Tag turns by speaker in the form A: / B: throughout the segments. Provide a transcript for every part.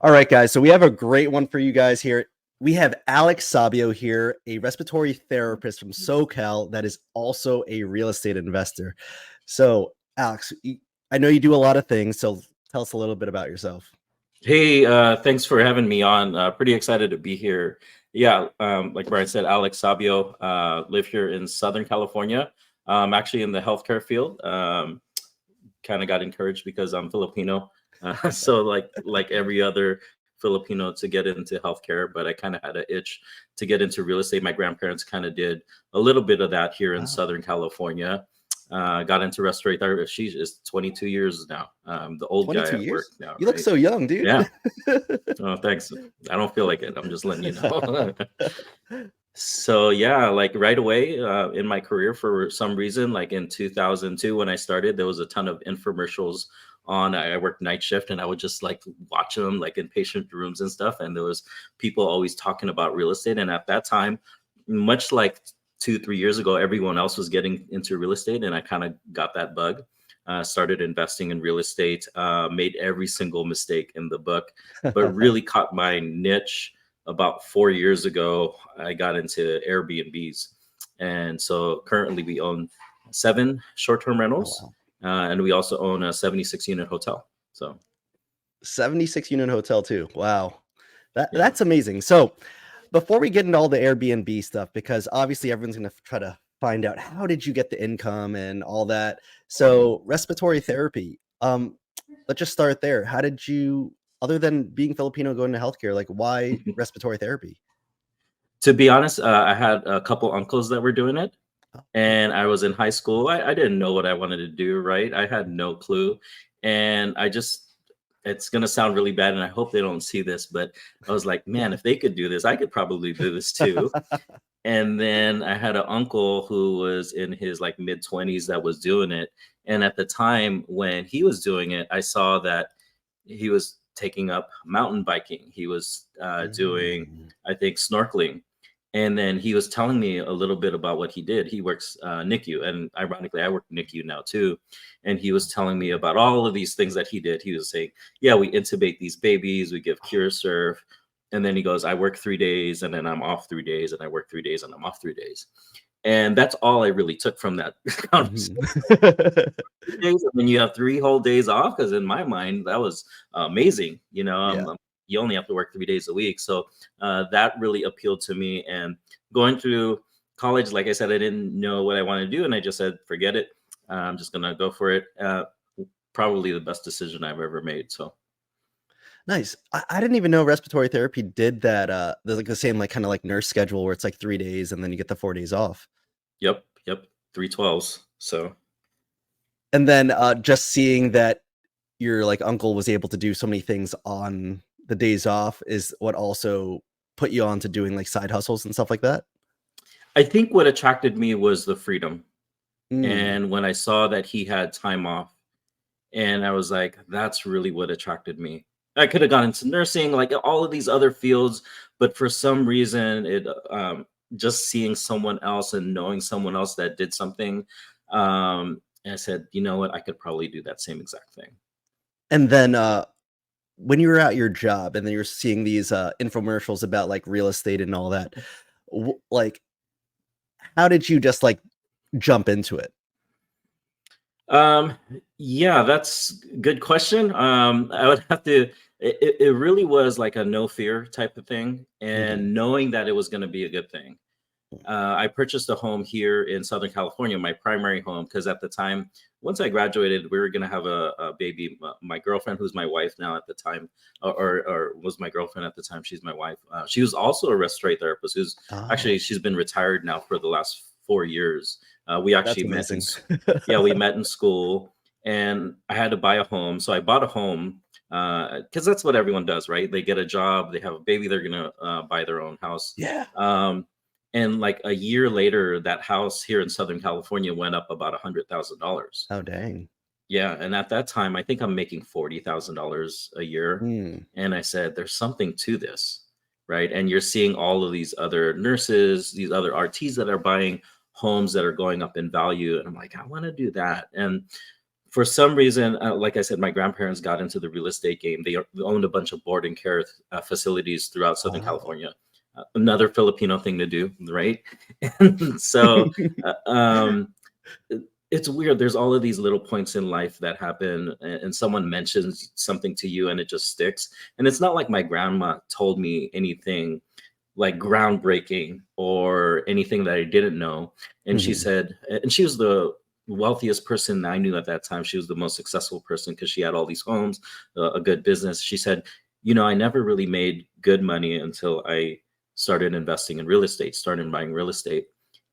A: All right, guys. So we have a great one for you guys here. We have Alex Sabio here, a respiratory therapist from SoCal that is also a real estate investor. So, Alex, I know you do a lot of things. So tell us a little bit about yourself.
B: Hey, thanks for having me on. Pretty excited to be here. Yeah, like Brian said, Alex Sabio, live here in Southern California. I'm actually in the healthcare field. Kind of got encouraged because I'm Filipino, so like every other Filipino to get into healthcare, but I kind of had an itch to get into real estate. My grandparents kind of did a little bit of that here in
A: Wow.
B: Southern California. Got into respiratory therapy. She is 22 years now. The old guy
A: 22
B: at work
A: years?
B: now,
A: You look
B: right?
A: so young, dude.
B: Yeah. Oh, thanks. I don't feel like it. I'm just letting you know. So yeah, like right away in my career, for some reason, like in 2002 when I started, there was a ton of infomercials on. I worked night shift, and I would just like watch them like in patient rooms and stuff. And there was people always talking about real estate. And at that time, much like 2, 3 years ago, everyone else was getting into real estate, and I kind of got that bug. Started investing in real estate, made every single mistake in the book, but really caught my niche about 4 years ago. I got into Airbnbs. And so currently we own 7 short-term rentals.
A: Oh, wow.
B: And we also own a 76 unit hotel. So
A: 76 unit hotel too. Wow.
B: yeah.
A: That's amazing. So before we get into all the Airbnb stuff, because obviously everyone's going to try to find out how did you get the income and all that. So respiratory therapy, let's just start there. How did you, other than being Filipino, go into healthcare, like why respiratory therapy?
B: To be honest, I had a couple uncles that were doing it.
A: Oh,
B: And I was in high school. I didn't know what I wanted to do, right? I had no clue. And I just, it's going to sound really bad. And I hope they don't see this, but I was like, man, if they could do this, I could probably do this too. And then I had an uncle who was in his like mid 20s that was doing it. And at the time when he was doing it, I saw that he was taking up mountain biking. He was doing, I think, snorkeling. And then he was telling me a little bit about what he did. He works NICU, and ironically, I work NICU now too. And he was telling me about all of these things that he did. He was saying, "Yeah, we intubate these babies, we give CureServe." And then he goes, "I work 3 days, and then I'm off 3 days, and I work 3 days, and I'm off 3 days." And that's all I really took from that conversation. 3 days, and then you have 3 whole days off. Because in my mind, that was amazing. You know,
A: Yeah.
B: you only have to work 3 days a week. So that really appealed to me. And going through college, like I said, I didn't know what I wanted to do. And I just said, forget it. I'm just going to go for it. Probably the best decision I've ever made. So
A: Nice. I didn't even know respiratory therapy did that. There's like the same, like kind of like nurse schedule where it's like 3 days and then you get the 4 days off.
B: Yep. 312s. So.
A: And then just seeing that your like uncle was able to do so many things on the days off is what also put you on to doing like side hustles and stuff like that.
B: I think what attracted me was the freedom.
A: Mm.
B: And when I saw that he had time off, and I was like, that's really what attracted me. I could have gone into nursing, like all of these other fields, but for some reason, it just seeing someone else and knowing someone else that did something, and I said, you know what, I could probably do that same exact thing.
A: And then when you were at your job and then you're seeing these infomercials about like real estate and all that, like how did you just like jump into it?
B: Yeah, that's a good question. I would have to, it really was like a no fear type of thing, and knowing that it was going to be a good thing. I purchased a home here in Southern California, my primary home, because at the time, once I graduated, we were going to have a baby. My girlfriend, who's my wife now at the time, or was my girlfriend at the time, she's my wife. She was also a respiratory therapist who's actually, she's been retired now for the last 4 years. We actually met we met in school, and I had to buy a home. So I bought a home because that's what everyone does, right? They get a job, they have a baby, they're going to buy their own house.
A: Yeah.
B: And like a year later, that house here in Southern California went up about $100,000.
A: Oh, dang.
B: Yeah. And at that time, I think I'm making $40,000 a year. And I said, there's something to this, right? And you're seeing all of these other nurses, these other RTs that are buying homes that are going up in value. And I'm like, I want to do that. And for some reason, like I said, my grandparents got into the real estate game. They owned a bunch of boarding care facilities throughout Southern California. Another Filipino thing to do, right? And so it's weird. There's all of these little points in life that happen, and someone mentions something to you and it just sticks. And it's not like my grandma told me anything like groundbreaking or anything that I didn't know. And she said, and she was the wealthiest person I knew at that time. She was the most successful person because she had all these homes, a good business. She said, you know, I never really made good money until I started investing in real estate, started buying real estate.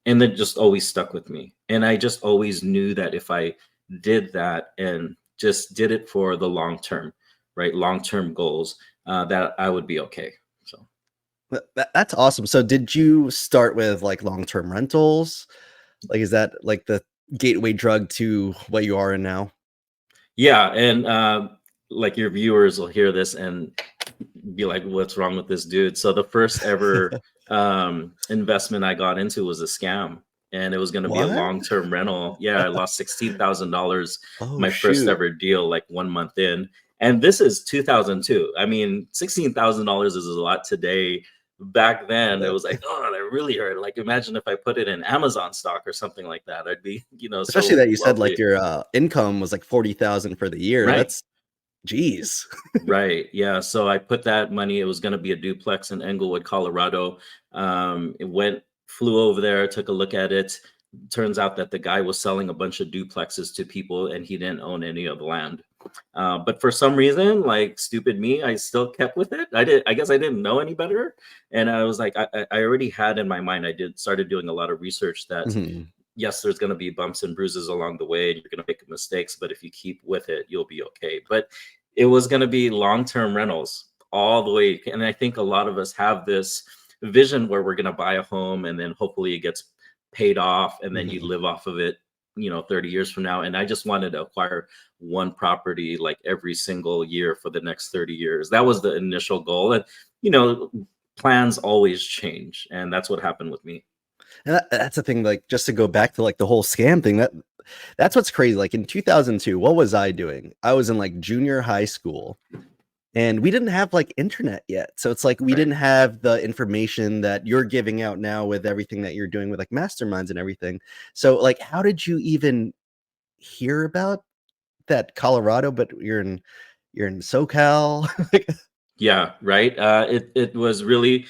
B: And that just always stuck with me. And I just always knew that if I did that and just did it for the long term, right? Long-term goals, that I would be okay. So
A: That's awesome. So did you start with like long-term rentals? Like, is that like the gateway drug to what you are in now?
B: yeah. And like your viewers will hear this and be like, what's wrong with this dude? So the first ever investment I got into was a scam, and it was going to be a
A: What?
B: long-term rental. Yeah, I lost $16,000
A: Oh,
B: my first
A: shoot.
B: ever deal, like 1 month in. And this is 2002. I mean, $16,000 is a lot today. Back then, it was like, oh, that really hurt. Like, imagine if I put it in Amazon stock or something like that. I'd be,
A: Especially
B: so
A: that you said like
B: wealthy.
A: your income was like 40,000 for the year.
B: Right.
A: That's geez.
B: Right. Yeah. So I put that money. It was going to be a duplex in Englewood, Colorado. Flew over there, took a look at it. Turns out that the guy was selling a bunch of duplexes to people, and he didn't own any of the land. But for some reason, like stupid me, I still kept with it. I guess I didn't know any better, and I was like, I already had in my mind. Started doing a lot of research that yes, there's going to be bumps and bruises along the way, and you're going to make mistakes, but if you keep with it, you'll be okay. But it was going to be long-term rentals all the way. And I think a lot of us have this vision where we're going to buy a home and then hopefully it gets paid off and then you live off of it, 30 years from now. And I just wanted to acquire one property like every single year for the next 30 years. That was the initial goal. And, plans always change. And that's what happened with me.
A: And that's the thing, like just to go back to like the whole scam thing, that's what's crazy. Like in 2002, what was I doing? I was in like junior high school and we didn't have like internet yet. So it's like we didn't have the information that you're giving out now with everything that you're doing with like masterminds and everything. So like how did you even hear about that Colorado, but you're in SoCal?
B: Yeah, right. It was really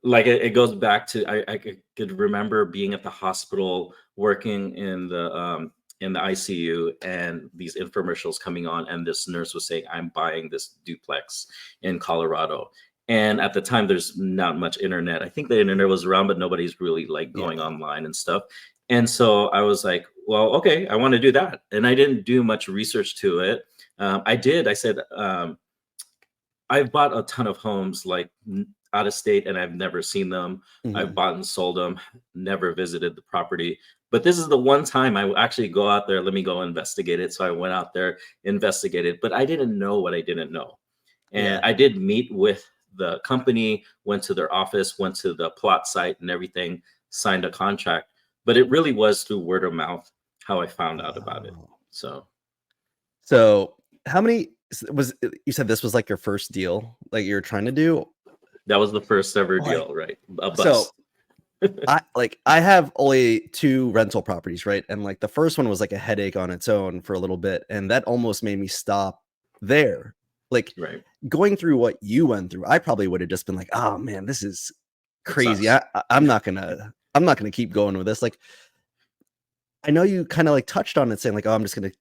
B: like it goes back to I could remember being at the hospital working in the ICU and these infomercials coming on, and this nurse was saying, I'm buying this duplex in Colorado. And at the time there's not much internet. I think the internet was around, but nobody's really like going online and stuff. And so I was like, well, okay, I want to do that. And I didn't do much research to it. I said, I've bought a ton of homes like out of state and I've never seen them. I've bought and sold them, never visited the property. But this is the one time I actually go out there. Let me go investigate it. So I went out there, investigated, but I didn't know what I didn't know. And I did meet with the company, went to their office, went to the plot site and everything, signed a contract. But it really was through word of mouth how I found out about it.
A: So how many you said this was like your first deal, like you're trying to do?
B: That was the first ever deal, right? A bust.
A: So I have only 2 rental properties, right? And like the first one was like a headache on its own for a little bit, and that almost made me stop there. Like going through what you went through, I probably would have just been like, oh man, this is crazy. I'm not gonna keep going with this. Like I know you kind of like touched on it saying like, oh, I'm just gonna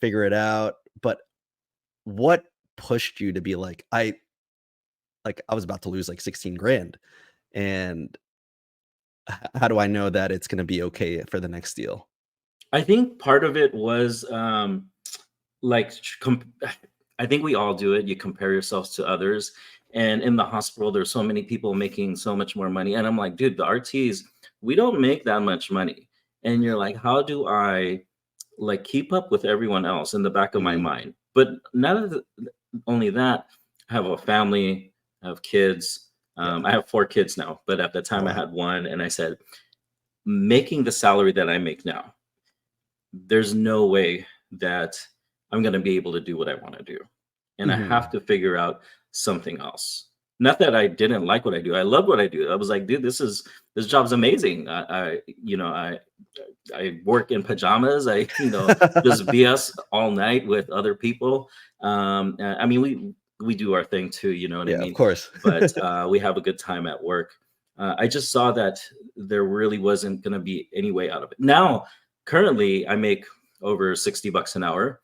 A: figure it out. But what pushed you to be like, I was about to lose like 16 grand, and how do I know that it's going to be okay for the next deal?
B: I think part of it was like I think we all do it. You compare yourselves to others, and in the hospital there's so many people making so much more money, and I'm like, dude, the RTs, we don't make that much money. And you're like, how do I like keep up with everyone else in the back of my mind? But not only that, I have a family, I have kids. I have 4 kids now, but at the time I had 1, and I said, making the salary that I make now, there's no way that I'm going to be able to do what I want to do. And I
A: Mhm.
B: have to figure out something else. Not that I didn't like what I do. I love what I do. I was like, dude, this job's amazing. I work in pajamas. I, just BS all night with other people. I mean, we do our thing too, you know what I
A: Yeah, of
B: mean?
A: course.
B: But we have a good time at work. I just saw that there really wasn't going to be any way out of it. Now, currently, I make over $60 an hour.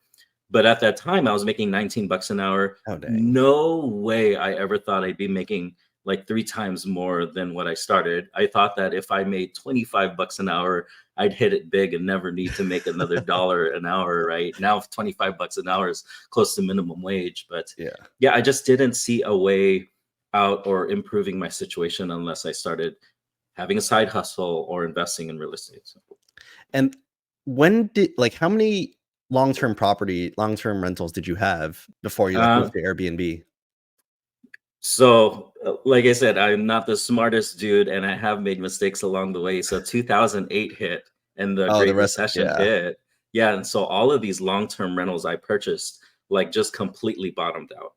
B: But at that time, I was making $19 an hour.
A: Oh, dang.
B: No way I ever thought I'd be making like 3 times more than what I started. I thought that if I made $25 an hour, I'd hit it big and never need to make another dollar an hour, right? Now $25 an hour is close to minimum wage. But
A: Yeah.
B: yeah, I just didn't see a way out or improving my situation unless I started having a side hustle or investing in real estate. So.
A: And how many long-term rentals did you have before you moved to Airbnb?
B: So, like I said, I'm not the smartest dude, and I have made mistakes along the way. So, 2008 hit, and the
A: Oh, the
B: Great
A: rest,
B: Recession
A: yeah.
B: hit. Yeah, and so all of these long-term rentals I purchased, like, just completely bottomed out.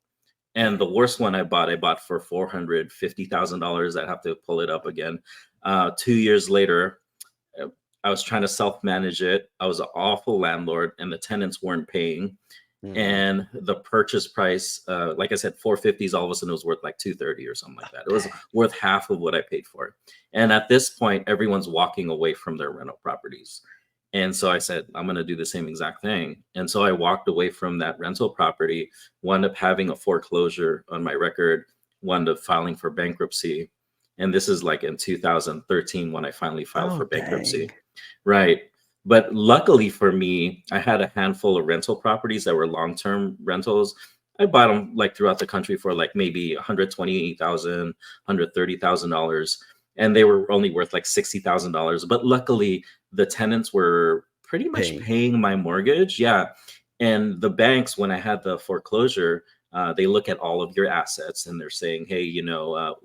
B: And the worst one I bought for $450,000. I'd have to pull it up again. 2 years later, I was trying to self-manage it. I was an awful landlord, and the tenants weren't paying.
A: Mm.
B: And the purchase price, like I said, 450s, all of a sudden it was worth like 230 or something like that. It was worth half of what I paid for it. And at this point, everyone's walking away from their rental properties. And so I said, I'm going to do the same exact thing. And so I walked away from that rental property, wound up having a foreclosure on my record, wound up filing for bankruptcy. And this is like in 2013 when I finally filed
A: Oh,
B: for bankruptcy.
A: dang.
B: Right. But luckily for me, I had a handful of rental properties that were long-term rentals. I bought them like throughout the country for like maybe $120,000, $130,000, and they were only worth like $60,000. But luckily, the tenants were pretty much
A: Paying.
B: paying my mortgage. Yeah, and the banks, when I had the foreclosure, they look at all of your assets and they're saying, hey,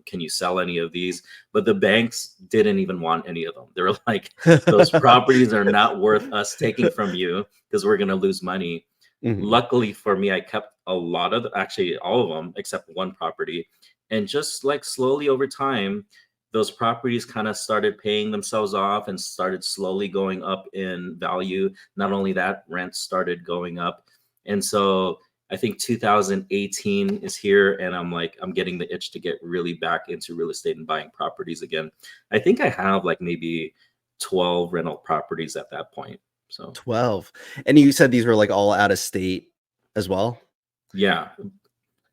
B: can you sell any of these? But the banks didn't even want any of them. They were like, those properties are not worth us taking from you because we're going to lose money.
A: Mhm.
B: Luckily for me, I kept a lot of, actually all of them except one property. And just like slowly over time, those properties kind of started paying themselves off and started slowly going up in value. Not only that, rent started going up. And so I think 2018 is here, and I'm getting the itch to get really back into real estate and buying properties again. I think I have like maybe 12 rental properties at that point. So
A: 12. And you said these were like all out of state as well?
B: yeah,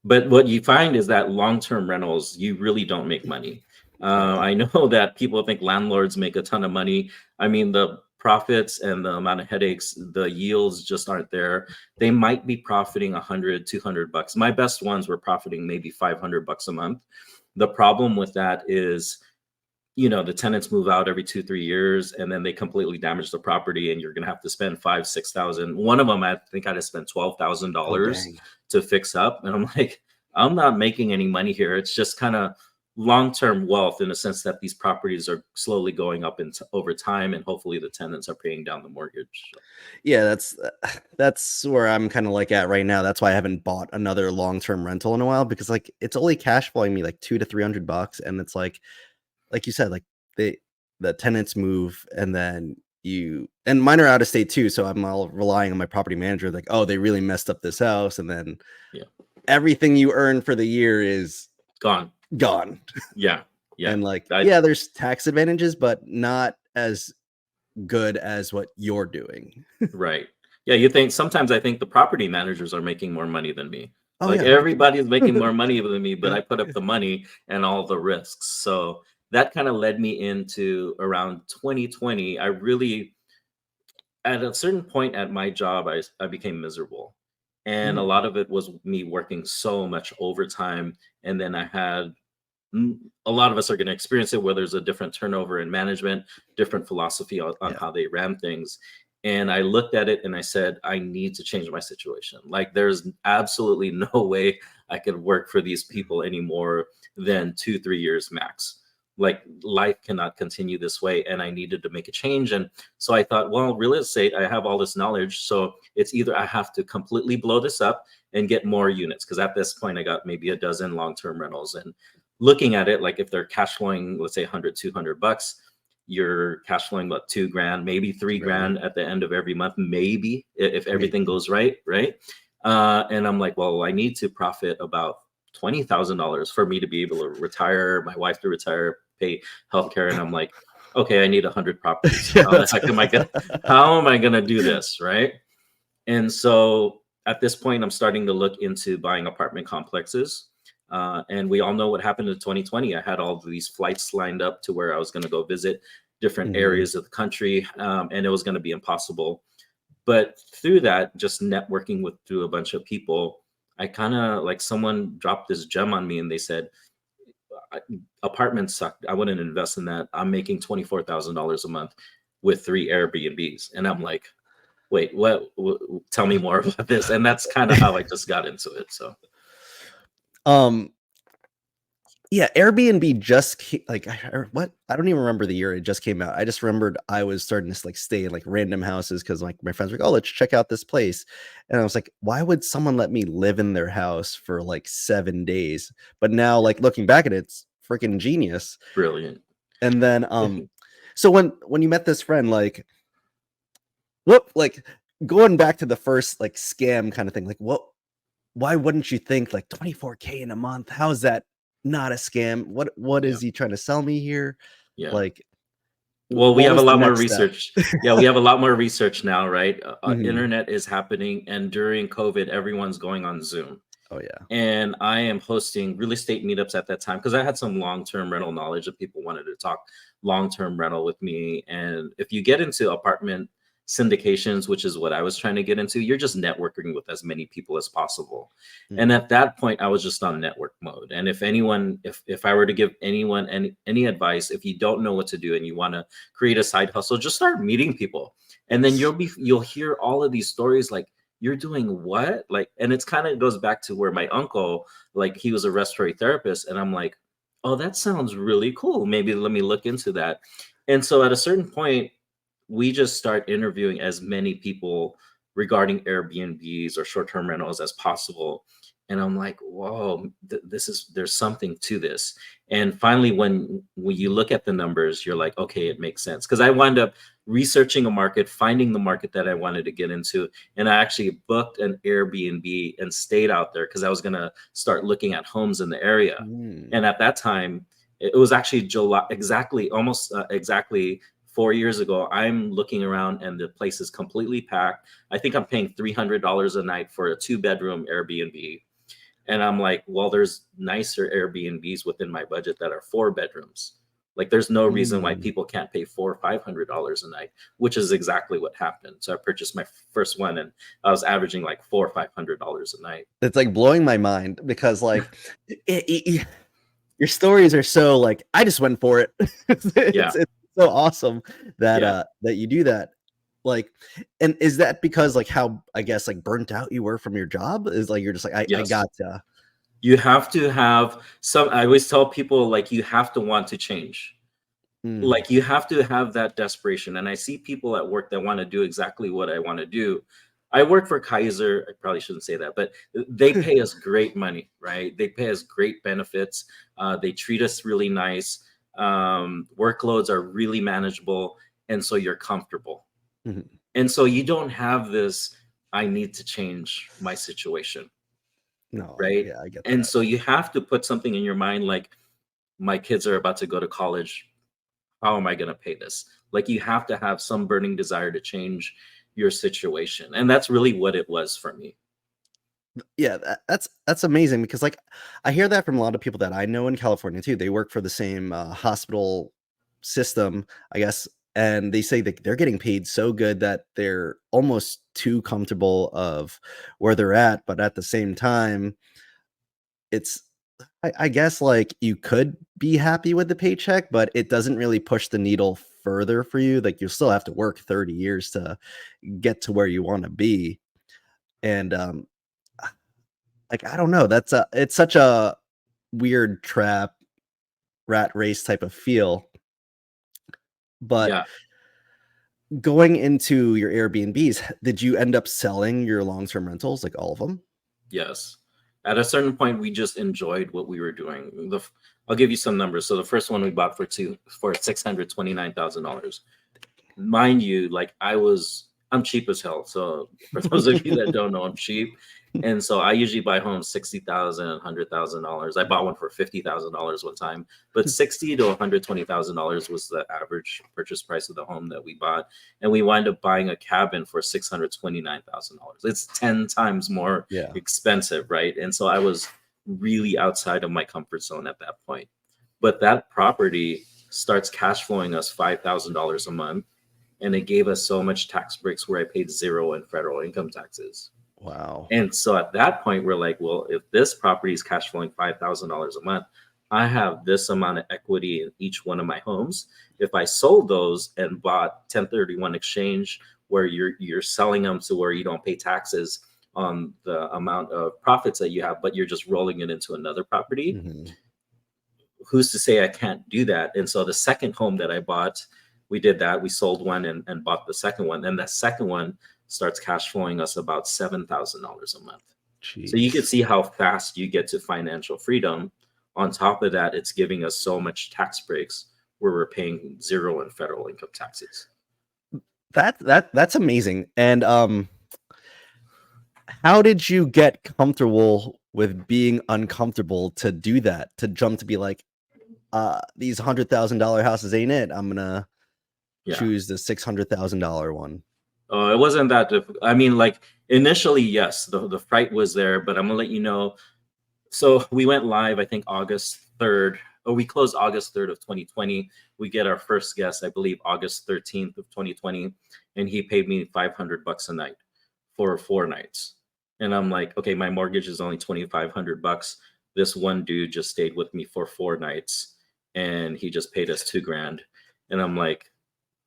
B: but what you find is that long-term rentals, you really don't make money.
A: Yeah.
B: I know that people think landlords make a ton of money. I mean, the profits and the amount of headaches, the yields just aren't there. They might be profiting 100, 200 bucks. My best ones were profiting maybe 500 bucks a month. The problem with that is, the tenants move out every 2-3 years and then they completely damage the property and you're going to have to spend 5,000-6,000. One of them, I think I had to spend
A: Oh,
B: $12,000
A: dang.
B: to fix up. And I'm like, I'm not making any money here. It's just kind of long-term wealth in a sense that these properties are slowly going up over time and hopefully the tenants are paying down the mortgage.
A: Yeah, that's where I'm kind of like at right now. That's why I haven't bought another long-term rental in a while, because like it's only cash flowing me like $200-300, and it's like you said, like the tenants move, and then and mine are out of state too, so I'm all relying on my property manager, like, oh, they really messed up this house, and then
B: Yeah.
A: everything you earn for the year is
B: Gone. Yeah.
A: And like, yeah, there's tax advantages, but not as good as what you're doing.
B: Right. Yeah, sometimes I think the property managers are making more money than me.
A: Oh
B: Like
A: yeah.
B: everybody's making more money than me, but I put up the money and all the risks. So that kind of led me into around 2020. I really, at a certain point at my job, I became miserable. And a
A: Mm.
B: lot of it was me working so much overtime. And then I had a lot of us are going to experience it where there's a different turnover in management, different philosophy on
A: Yeah.
B: how they ran things. And I looked at it and I said, I need to change my situation. Like, there's absolutely no way I could work for these people anymore than 2-3 years max. like life cannot continue this way, and I needed to make a change. And so I thought, well, real estate, I have all this knowledge, so it's either I have to completely blow this up and get more units, because at this point I got maybe a dozen long-term rentals. And looking at it, like if they're cash flowing, let's say 100, $200, you're cash flowing about $2,000, maybe $3,000 at the end of every month, maybe if everything goes right. And I'm like, well, I need to profit about $20,000 for me to be able to retire, my wife to retire, pay healthcare. And I'm like, okay, I need 100 properties.
A: Yeah,
B: how am I gonna do this, right? And so at this point, I'm starting to look into buying apartment complexes. And we all know what happened in 2020. I had all these flights lined up to where I was going to go visit different areas of the country, and it was going to be impossible. But through that, just networking through a bunch of people, I kind of like, someone dropped this gem on me, and they said, apartments suck. I wouldn't invest in that. I'm making $24,000 a month with 3 Airbnbs. And I'm like, wait, what? Tell me more about this. And that's kind of how I just got into it. So.
A: Yeah, Airbnb just like, what? I don't even remember the year it just came out. I just remembered I was starting to like stay in like random houses because like my friends were like, oh, let's check out this place. And I was like, why would someone let me live in their house for like 7 days? But now, like looking back at it, it's freaking genius.
B: Brilliant.
A: And then so when you met this friend, like going back to the first like scam kind of thing, like why wouldn't you think like $24K in a month? How is that not a scam? What is he trying to sell me here?
B: Yeah.
A: Like,
B: well, we have a lot more research. Yeah, we have a lot more research now, right? Internet is happening, and during COVID, everyone's going on Zoom.
A: Oh yeah.
B: And I am hosting real estate meetups at that time because I had some long-term rental knowledge that people wanted to talk long-term rental with me. And if you get into apartment syndications, which is what I was trying to get into, you're just networking with as many people as possible. And at that point, I was just on network mode. And if I were to give anyone any advice, if you don't know what to do and you want to create a side hustle, just start meeting people. And then you'll hear all of these stories like, you're doing what? Like, and it's kind of goes back to where my uncle, like he was a respiratory therapist. And I'm like, oh, that sounds really cool. Maybe let me look into that. And so at a certain point, we just start interviewing as many people regarding Airbnbs or short-term rentals as possible. And I'm like, whoa, there's something to this. And finally, when you look at the numbers, you're like, okay, it makes sense. Because I wound up researching a market, finding the market that I wanted to get into. And I actually booked an Airbnb and stayed out there because I was going to start looking at homes in the area. And at that time, it was actually July, almost exactly 4 years ago. I'm looking around and the place is completely packed. I think I'm paying $300 a night for a 2-bedroom Airbnb. And I'm like, well, there's nicer Airbnbs within my budget that are 4 bedrooms. Like there's no reason why people can't pay $400 or $500 a night, which is exactly what happened. So I purchased my first one and I was averaging like $400 or $500 a night.
A: It's like blowing my mind because like your stories are so like, I just went for it. It's so awesome that that you do that. Like, and is that because like how I guess like burnt out you were from your job? Is like you're just like I gotcha.
B: You have to have some. I always tell people like you have to want to change. Like you have to have that desperation. And I see people at work that want to do exactly what I want to do. I work for Kaiser. I probably shouldn't say that, but they pay us great money, right? They pay us great benefits. They treat us really nice. Workloads are really manageable, and so you're comfortable. And so you don't have this, I need to change my situation.
A: No,
B: right?
A: Yeah, I get
B: And
A: that.
B: so you have to put something in your mind like, my kids are about to go to college. How am I going to pay this? Like you have to have some burning desire to change your situation. And that's really what it was for me.
A: Yeah, that's amazing because like I hear that from a lot of people that I know in California too. They work for the same hospital system, I guess, and they say that they're getting paid so good that they're almost too comfortable of where they're at, but at the same time, it's I guess like you could be happy with the paycheck, but it doesn't really push the needle further for you. Like you still have to work 30 years to get to where you want to be. And like I don't know, it's such a weird trap rat race type of feel. But
B: Yeah.
A: going into your Airbnbs, did you end up selling your long-term rentals, like all of them?
B: Yes. At a certain point, we just enjoyed what we were doing. I'll give you some numbers. So the first one we bought for $629,000. Mind you, like I'm cheap as hell. So for those of you that don't know, I'm cheap. And so I usually buy homes $60,000, $100,000. I bought one for $50,000 one time, but $60,000 to $120,000 was the average purchase price of the home that we bought. And we wind up buying a cabin for $629,000. It's 10 times more
A: Yeah.
B: expensive, right? And so I was really outside of my comfort zone at that point. But that property starts cash flowing us $5,000 a month, and it gave us so much tax breaks where I paid zero in federal income taxes.
A: Wow.
B: And so at that point, we're like, well, if this property is cash flowing $5,000 a month, I have this amount of equity in each one of my homes. If I sold those and bought 1031 exchange, where you're selling them to where you don't pay taxes on the amount of profits that you have, but you're just rolling it into another property, who's to say I can't do that? And so the second home that I bought, we did that. We sold one and bought the second one. And that second one starts cash flowing us about $7,000 a month.
A: Jeez.
B: So you can see how fast you get to financial freedom. On top of that, it's giving us so much tax breaks where we're paying zero in federal income taxes.
A: That's amazing. And how did you get comfortable with being uncomfortable to do that, to jump to be like, these $100,000 houses ain't it? I'm gonna choose the $600,000 one.
B: Oh, it wasn't that difficult. I mean, like initially, yes, the fright was there, but I'm gonna let you know. So we went live, I think August 3rd, or we closed August 3rd of 2020. We get our first guest, I believe, August 13th of 2020, and he paid me $500 a night for 4 nights. And I'm like, okay, my mortgage is only $2,500. This one dude just stayed with me for 4 nights, and he just paid us $2,000. And I'm like,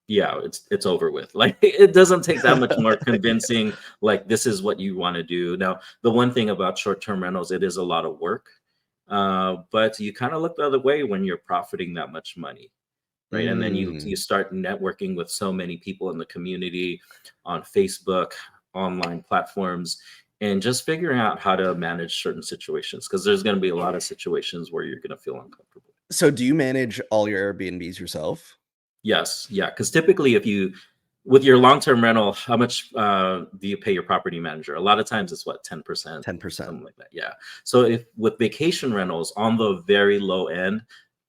B: yeah, it's over with. Like, it doesn't take that much more convincing. Like, this is what you want to do. Now, the one thing about short-term rentals, it is a lot of work, but you kind of look the other way when you're profiting that much money, right? And then you start networking with so many people in the community on Facebook, online platforms, and just figuring out how to manage certain situations, because there's going to be a lot of situations where you're going to feel uncomfortable.
A: So do you manage all your Airbnbs yourself?
B: Yes. Yeah. Because typically, with your long-term rental, how much do you pay your property manager? A lot of times it's what, 10%?
A: 10%.
B: Something like that. Yeah. So if with vacation rentals on the very low end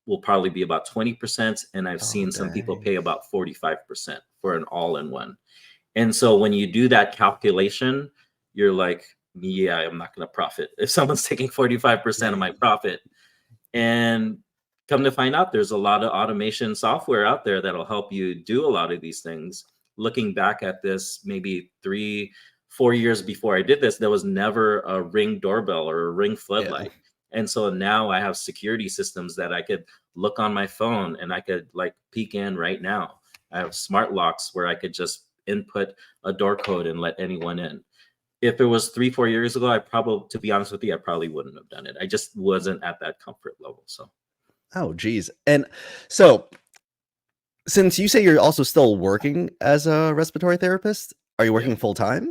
B: will probably be about 20%. And I've seen some people pay about 45% for an all-in-one. And so when you do that calculation, you're like, yeah, I'm not going to profit if someone's taking 45% of my profit. And come to find out, there's a lot of automation software out there that'll help you do a lot of these things. Looking back at this, maybe 3-4 years before I did this, there was never a Ring doorbell or a Ring floodlight. And so now I have security systems that I could look on my phone and I could like peek in right now. I have smart locks where I could just input a door code and let anyone in. If it was 3-4 years ago, to be honest with you, I probably wouldn't have done it. I just wasn't at that comfort level. So.
A: Oh, geez. And so since you say you're also still working as a respiratory therapist, are you working full time?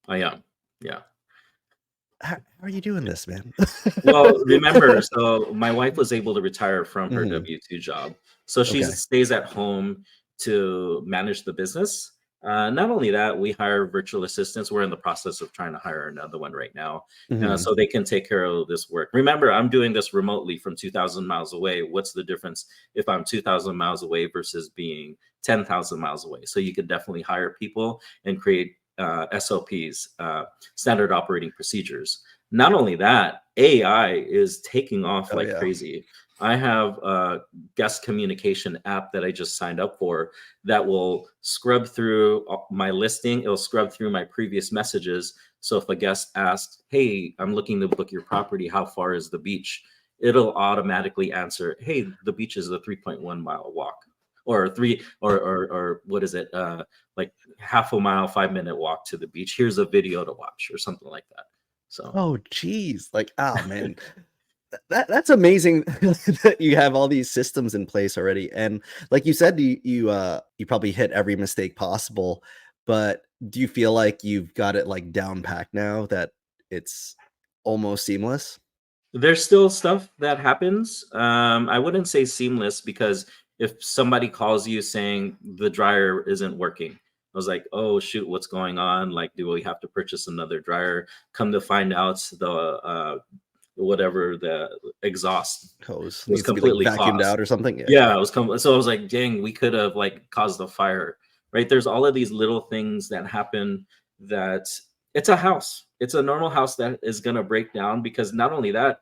B: I am. Yeah.
A: How are you doing this, man?
B: Well, remember, so my wife was able to retire from her W-2 job. So she stays at home to manage the business. Not only that, we hire virtual assistants. We're in the process of trying to hire another one right now, so they can take care of this work. Remember, I'm doing this remotely from 2,000 miles away. What's the difference if I'm 2,000 miles away versus being 10,000 miles away? So you could definitely hire people and create SOPs, standard operating procedures. Not only that, AI is taking off like crazy. I have a guest communication app that I just signed up for that will scrub through my listing. It'll scrub through my previous messages. So if a guest asks, hey, I'm looking to book your property, how far is the beach? It'll automatically answer, hey, the beach is a 3.1 mile walk, or what is it? Like half a mile, 5-minute walk to the beach. Here's a video to watch or something like that. So.
A: Oh, geez. Like, oh, man. That's amazing that you have all these systems in place already. And like you said, you probably hit every mistake possible, but do you feel like you've got it like down packed now that it's almost seamless?
B: There's still stuff that happens. I wouldn't say seamless because if somebody calls you saying the dryer isn't working, I was like, oh shoot, what's going on? Like, do we have to purchase another dryer? Come to find out, the whatever the exhaust
A: Hose
B: was
A: needs to be like
B: completely
A: vacuumed
B: clogged.
A: out or something. Yeah.
B: Yeah, so I was like, dang, we could have like caused a fire, right? There's all of these little things that happen that it's a house. It's a normal house that is gonna break down because not only that,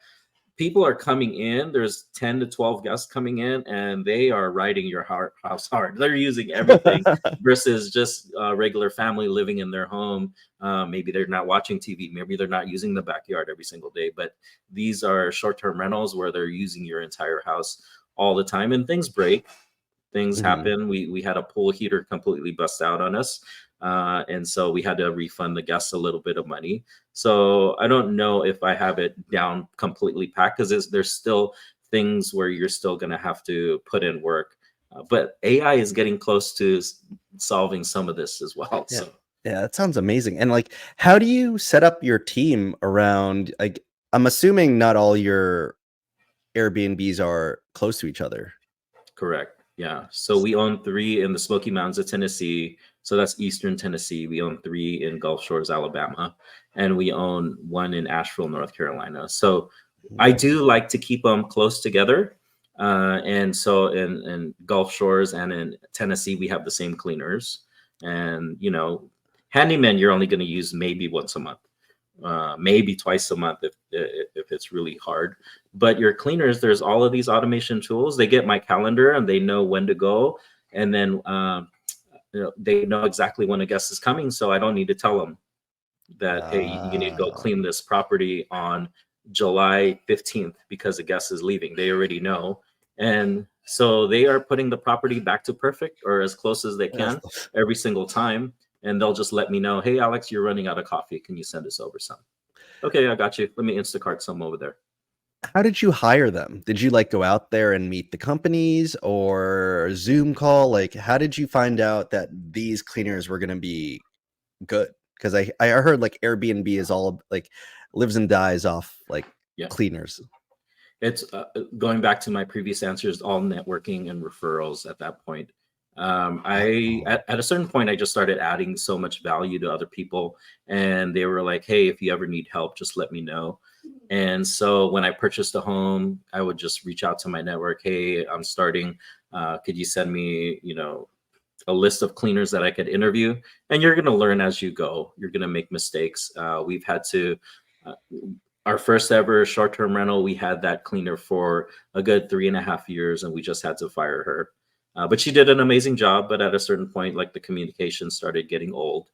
B: people are coming in. There's 10 to 12 guests coming in, and they are riding your house hard. They're using everything versus just a regular family living in their home. Maybe they're not watching TV. Maybe they're not using the backyard every single day. But these are short-term rentals where they're using your entire house all the time, and things break. Things
A: Mhm.
B: happen. We had a pool heater completely bust out on us. And so we had to refund the guests a little bit of money. So I don't know if I have it down completely packed because there's still things where you're still going to have to put in work. But AI is getting close to solving some of this as well.
A: Yeah.
B: So
A: Yeah, that sounds amazing. And like, how do you set up your team around like I'm assuming not all your Airbnbs are close to each other.
B: correct. Yeah. So we own 3 in the Smoky Mountains of Tennessee. So that's Eastern Tennessee. We own 3 in Gulf Shores, Alabama, and we own 1 in Asheville, North Carolina. So I
A: Nice.
B: do like to keep them close together. And so in Gulf Shores and in Tennessee, we have the same cleaners. And, handyman, you're only going to use maybe once a month, maybe twice a month if it's really hard. But your cleaners, there's all of these automation tools. They get my calendar and they know when to go. And then they know exactly when a guest is coming. So I don't need to tell them that, hey, you need to go
A: Ah,
B: clean this property on July 15th because the guest is leaving. They already know. And so they are putting the property back to perfect or as close as they
A: that's
B: can every single time. And they'll just let me know, hey, Alex, you're running out of coffee. Can you send us over some? Okay, I got you. Let me Instacart some over there.
A: how did you hire them? Did you like go out there and meet the companies or Zoom call? Like, how did you find out that these cleaners were going to be good? Because I heard like Airbnb is all like lives and dies off like
B: Yeah.
A: cleaners.
B: It's going back to my previous answers, all networking and referrals at that point. I
A: Oh,
B: at a certain point, I just started adding so much value to other people, and they were like, "Hey, if you ever need help, just let me know." And so when I purchased a home, I would just reach out to my network. Hey, I'm starting. Could you send me, a list of cleaners that I could interview? And you're going to learn as you go. You're going to make mistakes. We've had to. Uh, our first ever short-term rental, we had that cleaner for a good 3.5 years, and we just had to fire her. But she did an amazing job. But at a certain point, like the communication started getting old.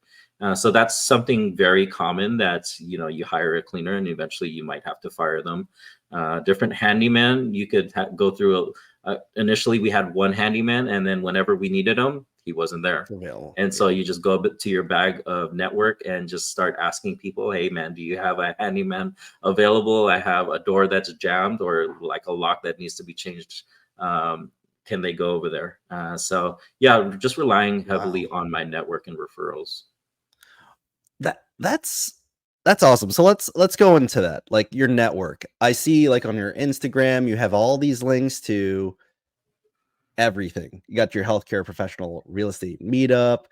B: So that's something very common that, you hire a cleaner and eventually you might have to fire them. Different handyman, you could go through. Initially, we had one handyman, and then whenever we needed him, he wasn't there.
A: available.
B: And so
A: Yeah.
B: you just go a bit to your bag of network and just start asking people, hey, man, do you have a handyman available? I have a door that's jammed or like a lock that needs to be changed. Can they go over there? So, yeah, just relying
A: Wow.
B: heavily on my network and referrals.
A: That's awesome. So let's go into that. Like your network. I see like on your Instagram you have all these links to everything. You got your healthcare professional real estate meetup.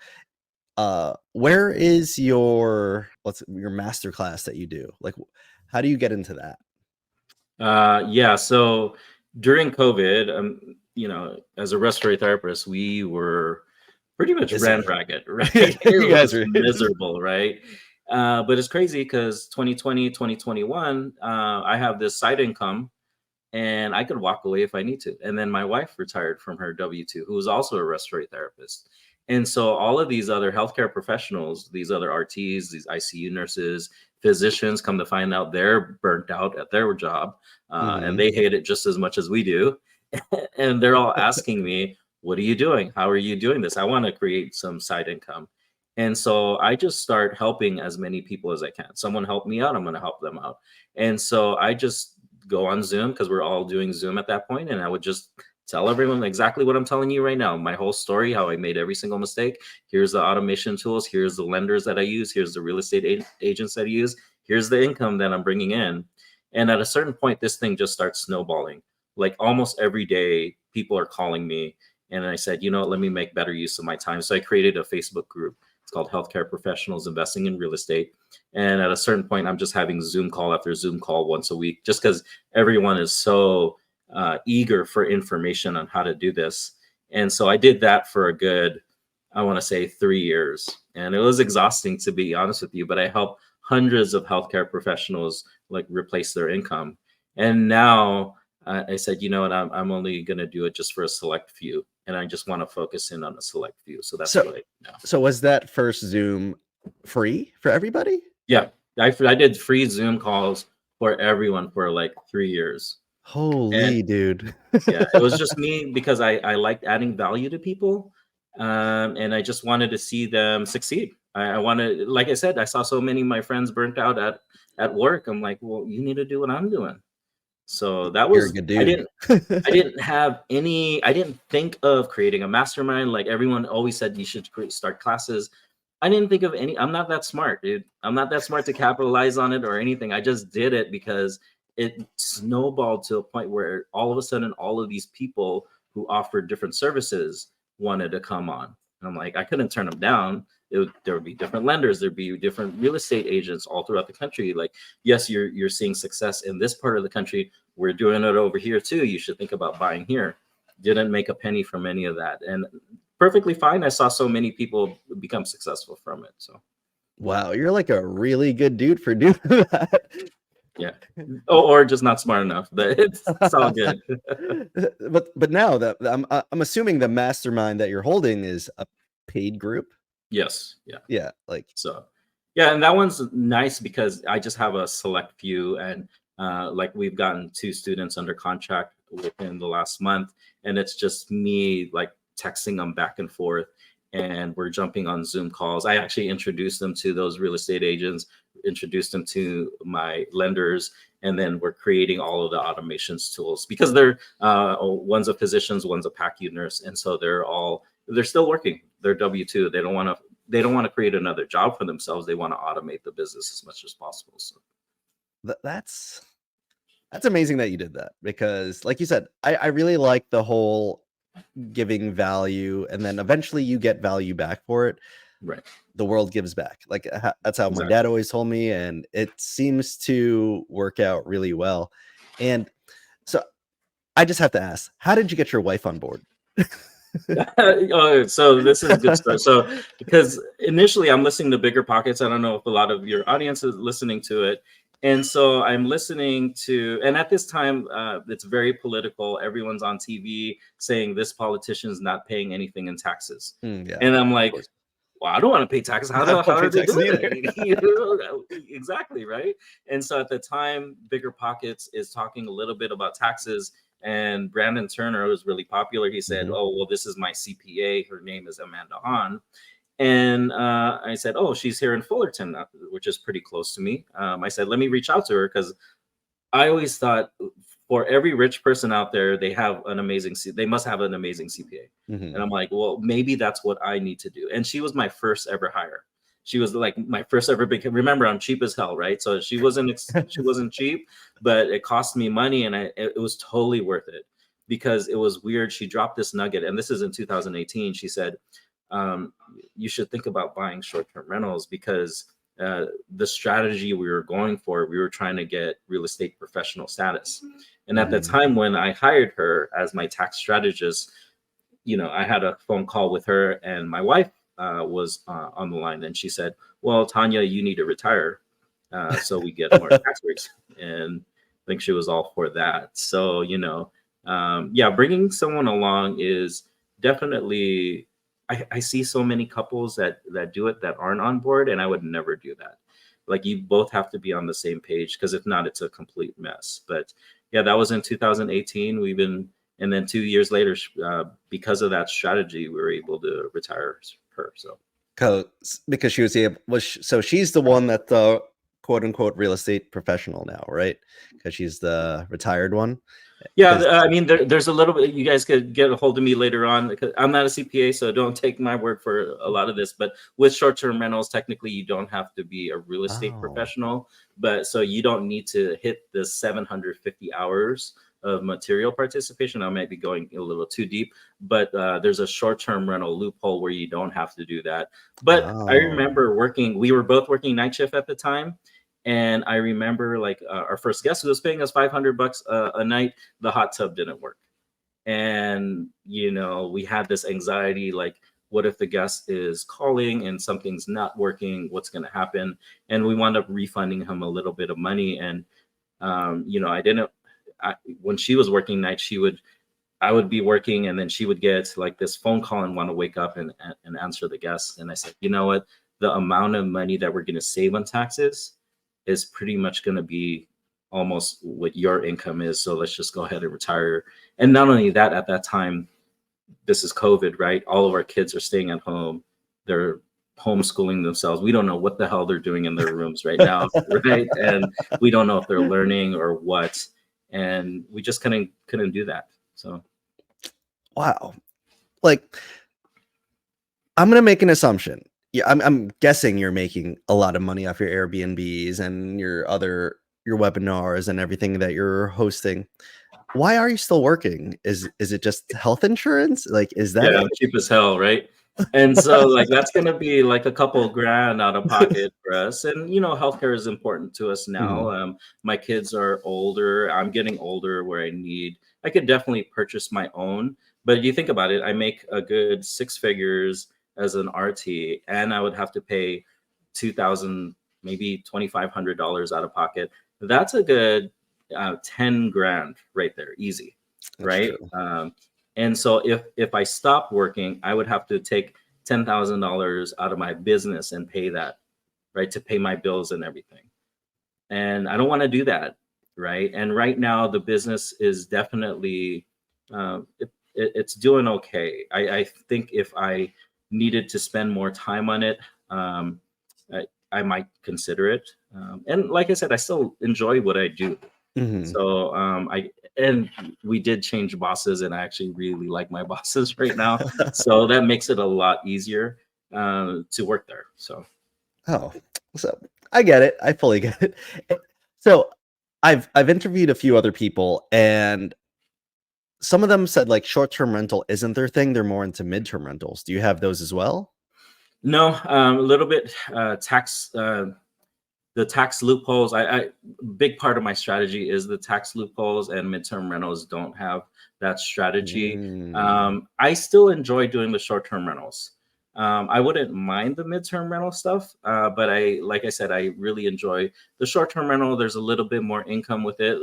A: Where is your master class that you do? Like how do you get into that?
B: Yeah, so during COVID, as a respiratory therapist, we were pretty much ran
A: Busy.
B: ragged, right? It
A: You guys
B: was
A: are
B: miserable, right? But it's crazy because 2020, 2021, I have this side income and I could walk away if I need to. And then my wife retired from her W-2, who was also a respiratory therapist. And so all of these other healthcare professionals, these other RTs, these ICU nurses, physicians, come to find out they're burnt out at their job, and
A: Mhm.
B: they hate it just as much as we do. And they're all asking me, what are you doing? How are you doing this? I want to create some side income. And so I just start helping as many people as I can. Someone help me out, I'm going to help them out. And so I just go on Zoom, because we're all doing Zoom at that point, and I would just tell everyone exactly what I'm telling you right now, my whole story, how I made every single mistake. Here's the automation tools. Here's the lenders that I use. Here's the real estate agents that I use. Here's the income that I'm bringing in. And at a certain point, this thing just starts snowballing. Like almost every day, people are calling me. And I said, you know, let me make better use of my time. So I created a Facebook group. It's called Healthcare Professionals Investing in Real Estate. And at a certain point, I'm just having Zoom call after Zoom call once a week, just because everyone is so eager for information on how to do this. And so I did that for a good, I want to say 3 years. And it was exhausting, to be honest with you, but I helped hundreds of healthcare professionals like replace their income. And now I said, you know what, I'm only going to do it just for a select few. And I just want to focus in on a select few. So that's what I do now.
A: So was that first Zoom free for everybody?
B: Yeah, I did free Zoom calls for everyone for like 3 years.
A: Holy dude.
B: Yeah, it was just me because I liked adding value to people. And I just wanted to see them succeed. I wanted, like I said, I saw so many of my friends burnt out at work. I'm like, well, you need to do what I'm doing. So that was,
A: You're a good dude.
B: I didn't think of creating a mastermind. Like everyone always said, you should start classes. I didn't think of any, I'm not that smart, dude. I'm not that smart to capitalize on it or anything. I just did it because it snowballed to a point where all of a sudden, all of these people who offered different services wanted to come on. And I'm like, I couldn't turn them down. There would be different lenders. There'd be different real estate agents all throughout the country. Like, yes, you're seeing success in this part of the country. We're doing it over here too. You should think about buying here. Didn't make a penny from any of that. And perfectly fine. I saw so many people become successful from it. So,
A: wow, you're like a really good dude for doing that.
B: Yeah, or just not smart enough. But it's all good.
A: but now that I'm assuming the mastermind that you're holding is a paid group.
B: Yes.
A: Yeah. Like
B: so. Yeah, and that one's nice because I just have a select few, and like we've gotten 2 students under contract within the last month, and it's just me like texting them back and forth, and we're jumping on Zoom calls. I actually introduced them to those real estate agents, introduced them to my lenders, and then we're creating all of the automations tools because they're one's a physician, one's a PACU nurse, and so they're still working. They're W-2. They don't want to create another job for themselves. They want to automate the business as much as possible. So
A: that's amazing that you did that, because like you said, I really like the whole giving value and then eventually you get value back for it.
B: Right.
A: The world gives back. Like that's how
B: Exactly.
A: my dad always told me, and it seems to work out really well. And so I just have to ask, how did you get your wife on board?
B: So this is good stuff. So because initially I'm listening to Bigger Pockets. I don't know if a lot of your audience is listening to it. And so I'm listening to, and at this time, it's very political. Everyone's on TV saying this politician is not paying anything in taxes.
A: Yeah,
B: and I'm like, well, I don't want to pay taxes. How are they doing it? Exactly, right? And so at the time, Bigger Pockets is talking a little bit about taxes. And Brandon Turner was really popular. He said, oh, well, this is my CPA. Her name is Amanda Hahn. And I said, oh, she's here in Fullerton, which is pretty close to me. I said, let me reach out to her, because I always thought for every rich person out there, they must have an amazing CPA. And I'm like, well, maybe that's what I need to do. And she was my first ever hire. She was like my first ever big. Remember, I'm cheap as hell, right? So she wasn't cheap, but it cost me money, and it was totally worth it, because it was weird. She dropped this nugget, and this is in 2018. She said, you should think about buying short-term rentals, because the strategy we were going for, we were trying to get real estate professional status. And at the time when I hired her as my tax strategist, I had a phone call with her, and my wife was on the line, and she said, well, Tanya, you need to retire so we get more tax breaks. And I think she was all for that. So, bringing someone along is definitely, I see so many couples that do it that aren't on board, and I would never do that. Like, you both have to be on the same page, because if not, it's a complete mess. But yeah, that was in 2018. And then 2 years later, because of that strategy, we were able to retire her. So
A: because she was able, so she's the one that quote unquote real estate professional now, right? Because she's the retired one.
B: Yeah,
A: 'Cause-
B: I mean, there's a little bit. You guys could get a hold of me later on. Because I'm not a CPA, so don't take my word for a lot of this. But with short-term rentals, technically, you don't have to be a real estate
A: Oh.
B: professional. But so you don't need to hit the 750 hours of material participation. I might be going a little too deep, but there's a short-term rental loophole where you don't have to do that. But I
A: Oh.
B: remember working. We were both working night shift at the time. And I remember like our first guest who was paying us $500 a night, the hot tub didn't work. And, you know, we had this anxiety, like, what if the guest is calling and something's not working? What's going to happen? And we wound up refunding him a little bit of money. And, you know, when she was working nights, I would be working and then she would get like this phone call and want to wake up and answer the guest. And I said, you know what? The amount of money that we're going to save on taxes is pretty much going to be almost what your income is. So let's just go ahead and retire. And not only that, at that time, this is COVID, right? All of our kids are staying at home. They're homeschooling themselves. We don't know what the hell they're doing in their rooms right now, right? And we don't know if they're learning or what. And we just couldn't do that. So,
A: wow. Like, I'm going to make an assumption. Yeah, I'm guessing you're making a lot of money off your Airbnbs and your webinars and everything that you're hosting. Why are you still working? Is it just health insurance? Like, is that
B: yeah,
A: it?
B: I'm cheap as hell, right? And so like that's gonna be like a couple of grand out of pocket for us. And you know, healthcare is important to us now.
A: Mhm.
B: My kids are older. I'm getting older where I could definitely purchase my own. But you think about it, I make a good 6 figures as an RT, and I would have to pay 2,000, maybe $2,500 out of pocket. That's a good 10 grand right there, easy,
A: That's
B: right?
A: true.
B: And so if I stopped working, I would have to take $10,000 out of my business and pay that, right, to pay my bills and everything. And I don't want to do that, right? And right now the business is definitely it's doing okay. I think if I needed to spend more time on it, I might consider it. And like I said, I still enjoy what I do.
A: Mhm.
B: So and we did change bosses, and I actually really like my bosses right now. So that makes it a lot easier to work there. So
A: Oh, so I get it. I fully get it. So I've interviewed a few other people, and some of them said like short-term rental isn't their thing. They're more into mid-term rentals. Do you have those as well?
B: no, a little bit tax. The tax loopholes. I big part of my strategy is the tax loopholes, and midterm rentals don't have that strategy.
A: Mm.
B: I still enjoy doing the short-term rentals. I wouldn't mind the midterm rental stuff, but like I said, I really enjoy the short-term rental. There's a little bit more income with it.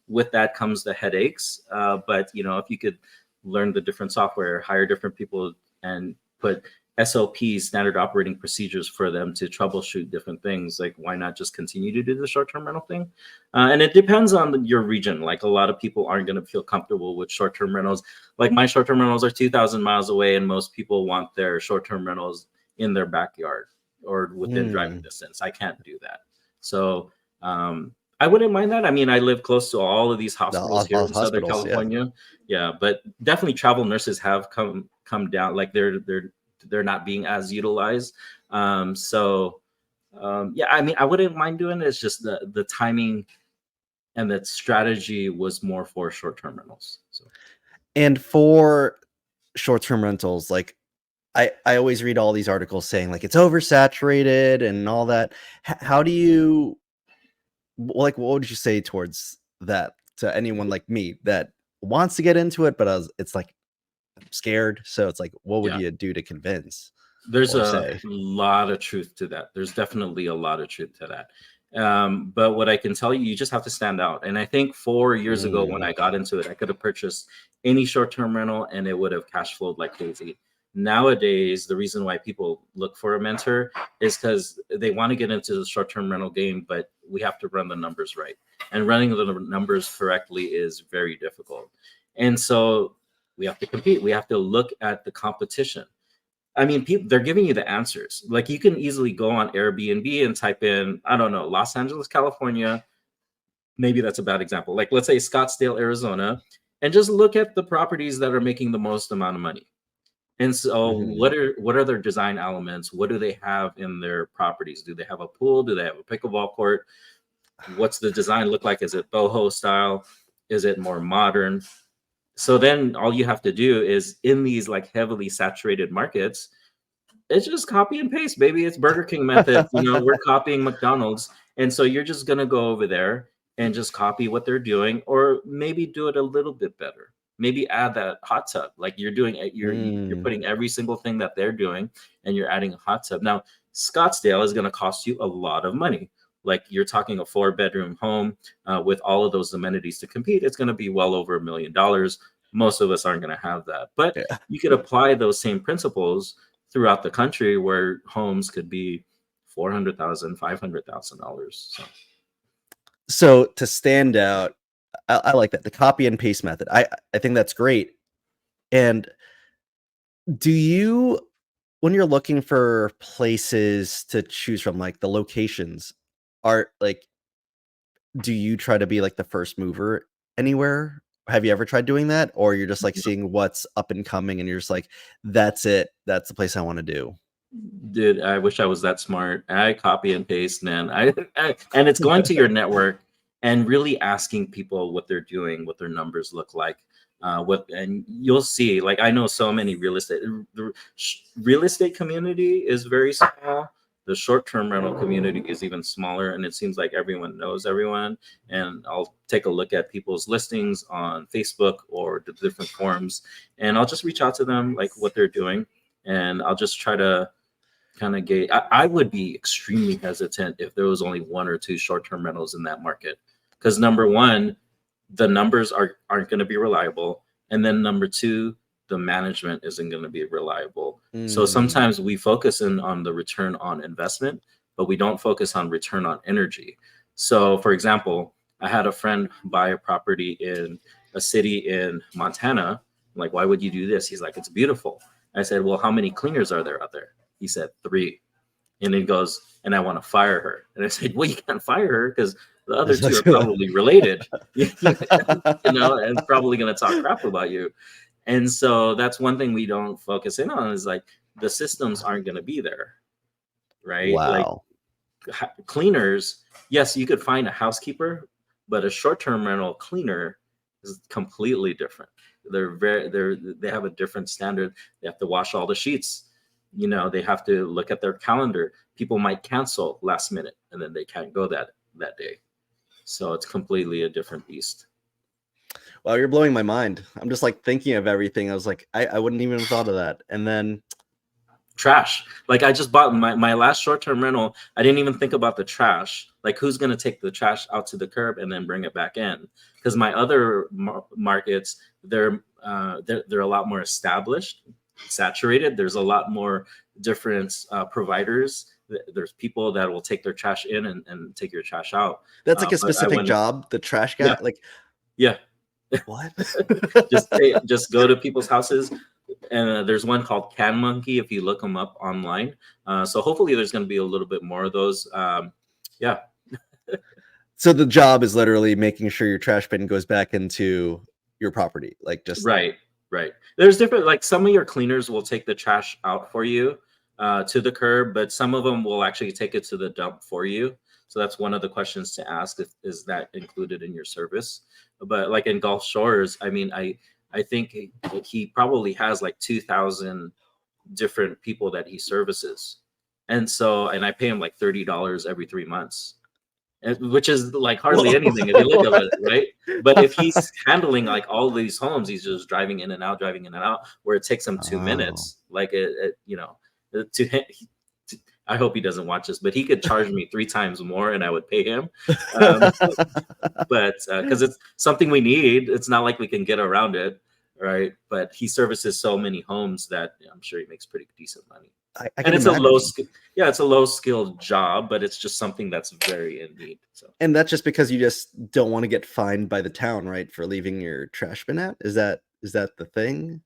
B: With that comes the headaches. But you know, if you could learn the different software, hire different people, and put SOPs, standard operating procedures for them to troubleshoot different things, like why not just continue to do the short-term rental thing? And it depends on your region. Like a lot of people aren't going to feel comfortable with short-term rentals. Like my short-term rentals are 2,000 miles away, and most people want their short-term rentals in their backyard or within driving distance. I can't do that. So I wouldn't mind that. I mean, I live close to all of these hospitals here in Southern
A: Hospitals, yeah.
B: California. Yeah, but definitely travel nurses have come down. Like they're not being as utilized. Yeah, I mean, I wouldn't mind doing it. It's just the timing and that strategy was more for short-term rentals. So
A: And for short-term rentals, like I always read all these articles saying like it's oversaturated and all that. How do you like what would you say towards that to anyone like me that wants to get into it, but it's like I'm scared. So it's like, what would
B: yeah,
A: you do to convince
B: there's
A: or
B: a
A: say?
B: lot of truth to that. There's definitely a lot of truth to that. But what I can tell you, you just have to stand out. And I think 4 years ago when
A: Mm.
B: I got into it, I could have purchased any short-term rental and it would have cash flowed like crazy. Nowadays, the reason why people look for a mentor is because they want to get into the short-term rental game, but we have to run the numbers right. And running the numbers correctly is very difficult. And so we have to compete. We have to look at the competition. I mean, people, they're giving you the answers. Like you can easily go on Airbnb and type in, I don't know, Los Angeles, California. Maybe that's a bad example. Like let's say Scottsdale, Arizona, and just look at the properties that are making the most amount of money. And so
A: Mhm.
B: what are their design elements? What do they have in their properties? Do they have a pool? Do they have a pickleball court? What's the design look like? Is it boho style? Is it more modern? So then all you have to do is in these like heavily saturated markets, it's just copy and paste, baby. It's Burger King method. You know, we're copying McDonald's. And so you're just gonna go over there and just copy what they're doing, or maybe do it a little bit better. Maybe add that hot tub. Like you're doing you're
A: Mm.
B: putting every single thing that they're doing and you're adding a hot tub. Now, Scottsdale is gonna cost you a lot of money. Like you're talking a 4-bedroom home with all of those amenities to compete, it's gonna be well over $1 million. Most of us aren't gonna have that. But
A: Yeah.
B: you could apply those same principles throughout the country where homes could be $400,000, $500,000.
A: So to stand out, I like that, the copy and paste method. I think that's great. And do you, when you're looking for places to choose from, like the locations, are like, do you try to be like the first mover anywhere? Have you ever tried doing that? Or you're just like seeing what's up and coming and you're just like, that's it. That's the place I want to do.
B: Dude, I wish I was that smart. I copy and paste, man. And it's going to your network and really asking people what they're doing, what their numbers look like. And you'll see. Like I know so many real estate. The real estate community is very small. The short-term rental community is even smaller, and it seems like everyone knows everyone. And I'll take a look at people's listings on Facebook or the different forums, and I'll just reach out to them, like what they're doing, and I'll just try to kind of gauge. I would be extremely hesitant if there was only 1 or 2 short-term rentals in that market, because number one, the numbers aren't going to be reliable, and then number two, the management isn't going to be reliable. So
A: Mm.
B: sometimes we focus in on the return on investment, but we don't focus on return on energy. So for example, I had a friend buy a property in a city in Montana. I'm like, why would you do this? He's like, it's beautiful. I said, well, how many cleaners are there out there? He said 3. And he goes, and I want to fire her. And I said, well, you can't fire her because the other 2 are probably related, you know, and probably going to talk crap about you. And so that's one thing we don't focus in on is like the systems aren't going to be there, right? Like
A: Wow.
B: cleaners, yes, you could find a housekeeper, but a short-term rental cleaner is completely different. They have a different standard. They have to wash all the sheets. You know, they have to look at their calendar. People might cancel last minute and then they can't go that day. So it's completely a different beast.
A: Wow, you're blowing my mind. I'm just like thinking of everything. I was like, I wouldn't even have thought of that. And then
B: Trash. Like I just bought my last short-term rental. I didn't even think about the trash. Like who's going to take the trash out to the curb and then bring it back in? Because my other markets, they're a lot more established, saturated. There's a lot more different providers. There's people that will take their trash in and take your trash out.
A: that's like a
B: But I
A: specific
B: went,
A: job, the trash
B: yeah,
A: guy. Like,
B: yeah.
A: what?
B: Just go to people's houses. And there's one called Can Monkey if you look them up online. So hopefully there's going to be a little bit more of those. Yeah.
A: So the job is literally making sure your trash bin goes back into your property. Like just
B: Right. There's different, like some of your cleaners will take the trash out for you to the curb, but some of them will actually take it to the dump for you. So that's one of the questions to ask, is that included in your service? But like in Gulf Shores, I mean, I think he probably has like 2,000 different people that he services. And so, and I pay him like $30 every 3 months, which is like hardly anything if you look at it, right? But if he's handling like all these homes, he's just driving in and out, where it takes him 2 minutes. Like you know, to him, I hope he doesn't watch this, but he could charge me 3 times more and I would pay him. But because it's something we need, it's not like we can get around it, right? But he services so many homes that I'm sure he makes pretty decent money.
A: I
B: And
A: can
B: it's a
A: imagine.
B: it's a low skilled job, but it's just something that's very in need. So
A: And that's just because you just don't want to get fined by the town, right, for leaving your trash bin out? Is that the thing?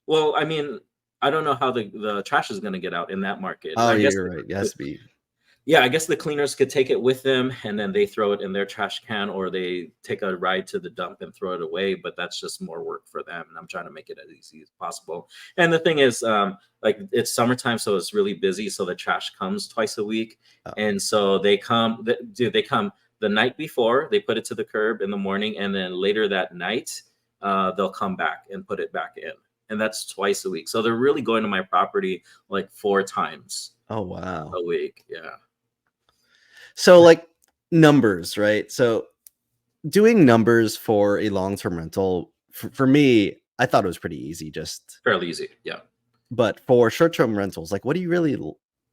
B: well, I mean, I don't know how the trash is going to get out in that market.
A: Oh,
B: I
A: yeah,
B: guess
A: you're right. It has to be.
B: yeah, I guess the cleaners could take it with them and then they throw it in their trash can, or they take a ride to the dump and throw it away. But that's just more work for them. And I'm trying to make it as easy as possible. And the thing is, like it's summertime, so it's really busy. So the trash comes twice a week.
A: Oh,
B: And so they come, they come the night before, they put it to the curb in the morning. And then later that night, they'll come back and put it back in. And that's twice a week. So they're really going to my property like 4 times
A: oh, wow.
B: a week. Yeah.
A: So like numbers, right? So doing numbers for a long-term rental, for me, I thought it was pretty easy. Just
B: Fairly easy. Yeah.
A: but for short-term rentals, like what do you really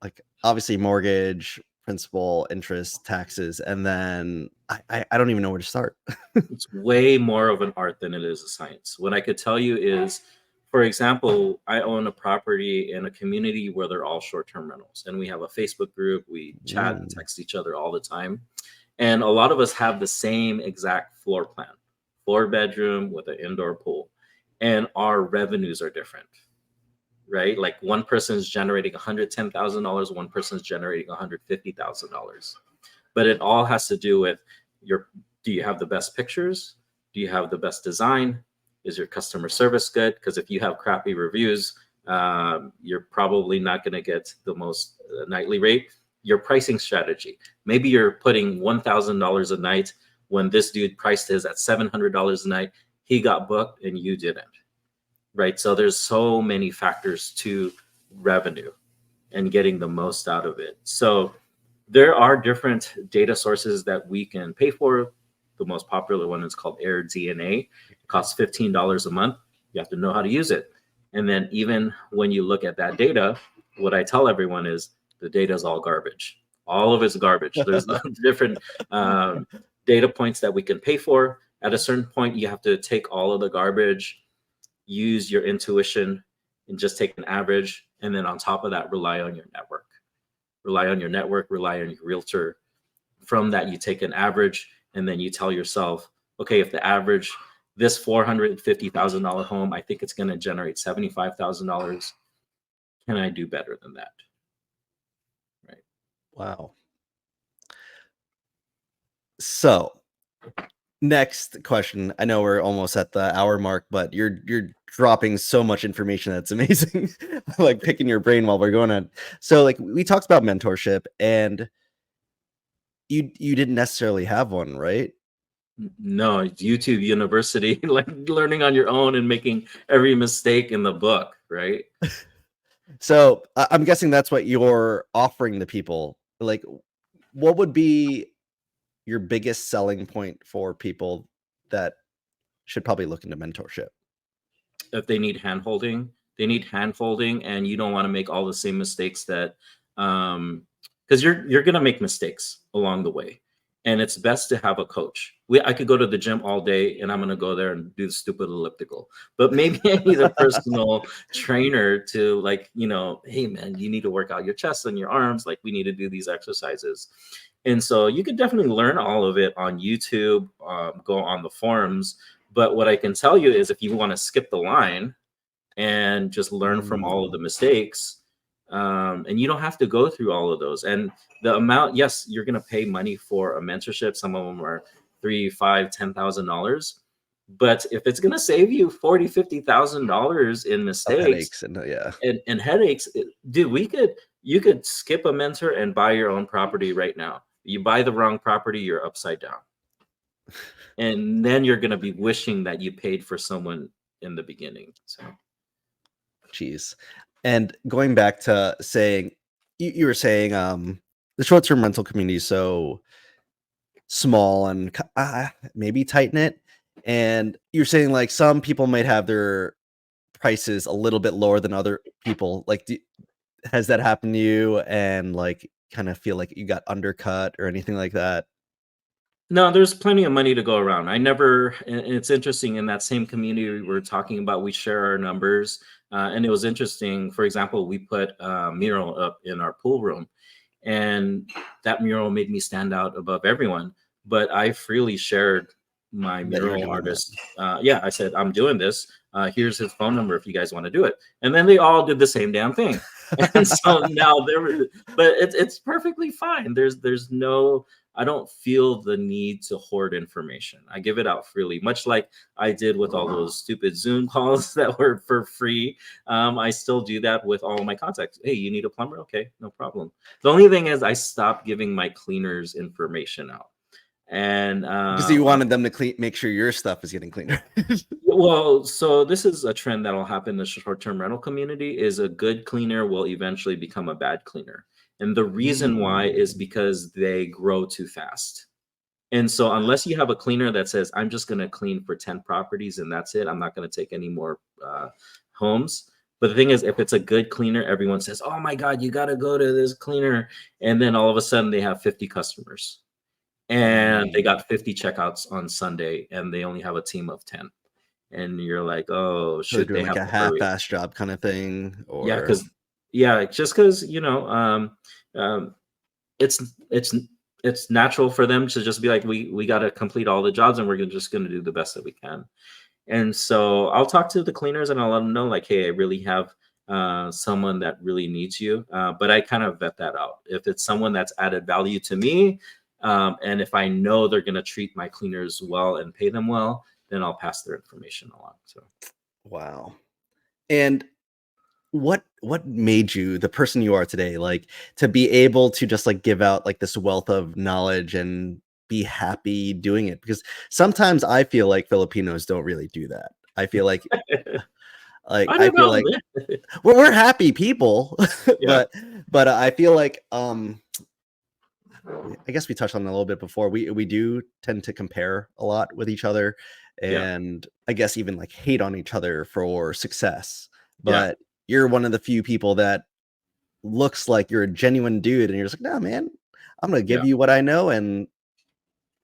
A: like? Obviously, mortgage, principal, interest, taxes, and then I don't even know where to start.
B: It's way more of an art than it is a science. What I could tell you is, for example, I own a property in a community where they're all short-term rentals, and we have a Facebook group. We chat and text each other all the time, and a lot of us have the same exact floor plan, 4-bedroom with an indoor pool, and our revenues are different, right? Like one person is generating $110,000, one person is generating $150,000, but it all has to do with do you have the best pictures? Do you have the best design? Is your customer service good? Because if you have crappy reviews, you're probably not going to get the most nightly rate. Your pricing strategy. Maybe you're putting $1,000 a night when this dude priced his at $700 a night. He got booked and you didn't, right? So there's so many factors to revenue and getting the most out of it. So there are different data sources that we can pay for. The most popular one is called AIRBNB. It costs $15 a month. You have to know how to use it. And then even when you look at that data, what I tell everyone is the data is all garbage. All of it's garbage. There's different data points that we can pay for. At a certain point, you have to take all of the garbage, use your intuition, and just take an average. And then on top of that, rely on your network. Rely on your network, rely on your realtor. From that, you take an average, and then you tell yourself, okay, if the average, this $450,000 home, I think it's going to generate $75,000. Can I do better than that? Right.
A: Wow. So next question. I know we're almost at the hour mark, but you're dropping so much information that's amazing. Like picking your brain while we're going on. So like we talked about mentorship, and you didn't necessarily have one, right?
B: No, it's YouTube University, like learning on your own and making every mistake in the book, right?
A: So I'm guessing that's what you're offering to people. Like, what would be your biggest selling point for people that should probably look into mentorship?
B: If they need hand-holding, and you don't want to make all the same mistakes that because you're gonna make mistakes along the way, and it's best to have a coach. I could go to the gym all day and I'm gonna go there and do the stupid elliptical, but maybe I need a personal trainer to, like, hey man, you need to work out your chest and your arms, like we need to do these exercises. And so you could definitely learn all of it on YouTube, go on the forums. But what I can tell you is if you want to skip the line and just learn from all of the mistakes, and you don't have to go through all of those. And the amount, yes, you're going to pay money for a mentorship. Some of them are $3,000, $5,000, $10,000. But if it's going to save you $40,000, $50,000 in mistakes and headaches, dude, you could skip a mentor and buy your own property right now. You buy the wrong property, you're upside down. And then you're going to be wishing that you paid for someone in the beginning. So,
A: Geez. And going back to saying, you were saying the short-term rental community is so small and maybe tight-knit. And you're saying like some people might have their prices a little bit lower than other people. Like, has that happened to you and like kind of feel like you got undercut or anything like that?
B: no, there's plenty of money to go around. And it's interesting, in that same community we were talking about, we share our numbers. And it was interesting. For example, we put a mural up in our pool room, and that mural made me stand out above everyone. But I freely shared my
A: That you were
B: mural
A: doing that.
B: artist, yeah, I said, I'm doing this. Here's his phone number if you guys want to do it. And then they all did the same damn thing. And so now but it's perfectly fine. There's no, I don't feel the need to hoard information. I give it out freely, much like I did with all those stupid Zoom calls that were for free. I still do that with all my contacts. Hey, you need a plumber? Okay, no problem. The only thing is I stopped giving my cleaners information out. And
A: Because you wanted them to make sure your stuff is getting cleaner.
B: well, so this is a trend that'll happen in the short-term rental community, is a good cleaner will eventually become a bad cleaner. And the reason why is because they grow too fast. And so unless you have a cleaner that says, I'm just going to clean for 10 properties and that's it, I'm not going to take any more homes. But the thing is, if it's a good cleaner, everyone says, oh my God, you got to go to this cleaner. And then all of a sudden they have 50 customers. And they got 50 checkouts on Sunday and they only have a team of 10. And you're like, oh,
A: So they're
B: should they
A: doing like
B: have
A: a
B: to hurry?
A: half-ass job kind of thing,
B: Yeah,
A: or
B: just because it's natural for them to just be like, we got to complete all the jobs and we're just going to do the best that we can. And so I'll talk to the cleaners and I'll let them know, like, hey, I really have someone that really needs you, but I kind of vet that out. If it's someone that's added value to me, and if I know they're going to treat my cleaners well and pay them well, then I'll pass their information along. So
A: wow. And what made you the person you are today, like to be able to just like give out like this wealth of knowledge and be happy doing it? Because sometimes I feel like Filipinos don't really do that. I feel like
B: I don't know.
A: we're happy people,
B: Yeah.
A: but I feel like I guess we touched on it a little bit before. We do tend to compare a lot with each other,
B: Yeah.
A: and I guess even like hate on each other for success.
B: Yeah.
A: But you're one of the few people that looks like you're a genuine dude, and you're just like, no, man, I'm gonna give
B: Yeah.
A: you what I know, and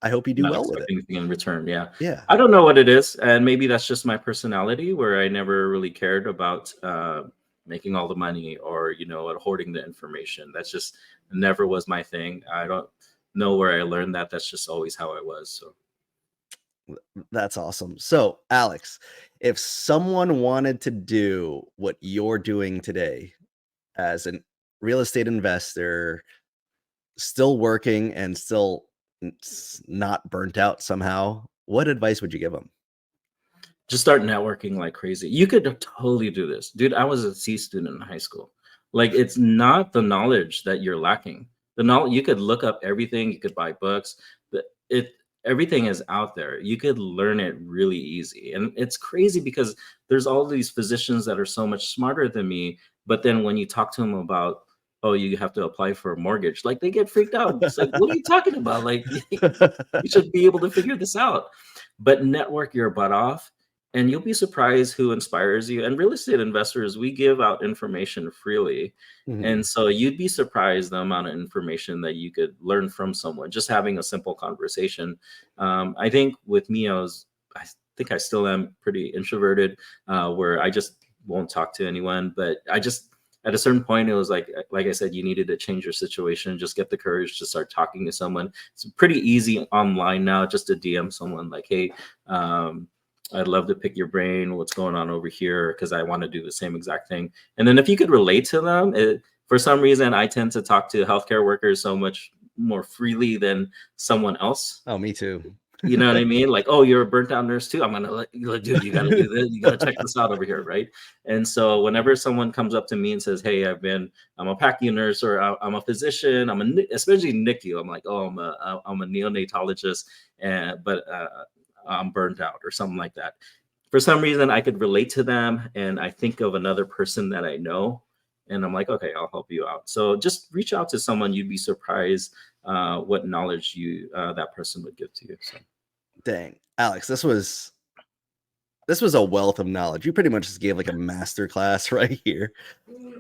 A: I hope you do
B: Not
A: well with
B: expect
A: it.
B: anything in return. Yeah.
A: Yeah.
B: I don't know what it is. And maybe that's just my personality where I never really cared about making all the money or, hoarding the information. That's just never was my thing. I don't know where I learned that. That's just always how I was. So
A: That's awesome. So, Alex, if someone wanted to do what you're doing today as a real estate investor, still working and still not burnt out somehow, what advice would you give them?
B: just start networking like crazy. You could totally do this. Dude, I was a C student in high school. Like, it's not the knowledge that you're lacking. The knowledge, you could look up everything, you could buy books, but everything is out there. You could learn it really easy. And it's crazy because there's all these physicians that are so much smarter than me, but then when you talk to them about, oh, you have to apply for a mortgage, like they get freaked out. It's like, what are you talking about? Like, you should be able to figure this out. But network your butt off and you'll be surprised who inspires you. And real estate investors, we give out information freely.
A: Mhm.
B: And so you'd be surprised the amount of information that you could learn from someone, just having a simple conversation. I think with me, I think I still am pretty introverted, where I just won't talk to anyone. But at a certain point, it was like I said, you needed to change your situation, just get the courage to start talking to someone. It's pretty easy online now just to DM someone like, hey, I'd love to pick your brain. What's going on over here? Because I want to do the same exact thing. And then if you could relate to them, for some reason, I tend to talk to healthcare workers so much more freely than someone else.
A: Oh, me too.
B: You know what I mean? Like, oh, you're a burnt out nurse too. I'm gonna let you, dude, you gotta do this. You gotta check this out over here, right? And so whenever someone comes up to me and says, hey, I'm a PACU nurse or I'm a physician, especially NICU. I'm like, oh, I'm a neonatologist, but I'm burnt out or something like that. For some reason, I could relate to them, and I think of another person that I know, and I'm like, okay, I'll help you out. So just reach out to someone. You'd be surprised what knowledge that person would give to you. So.
A: Dang, Alex, this was a wealth of knowledge. You pretty much just gave like a master class right here,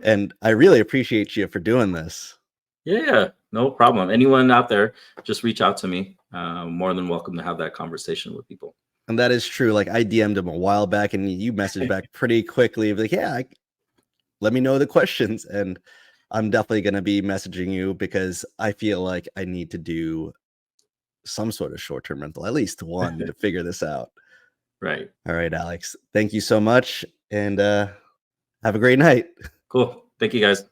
A: and I really appreciate you for doing this.
B: Yeah, no problem. Anyone out there, just reach out to me. More than welcome to have that conversation with people.
A: And that is true. Like I DM'd him a while back, and you messaged back pretty quickly. Like, yeah, let me know the questions, and I'm definitely going to be messaging you because I feel like I need to do some sort of short-term rental, at least one, to figure this out.
B: Right.
A: All right, Alex. Thank you so much, and have a great night.
B: Cool. Thank you, guys.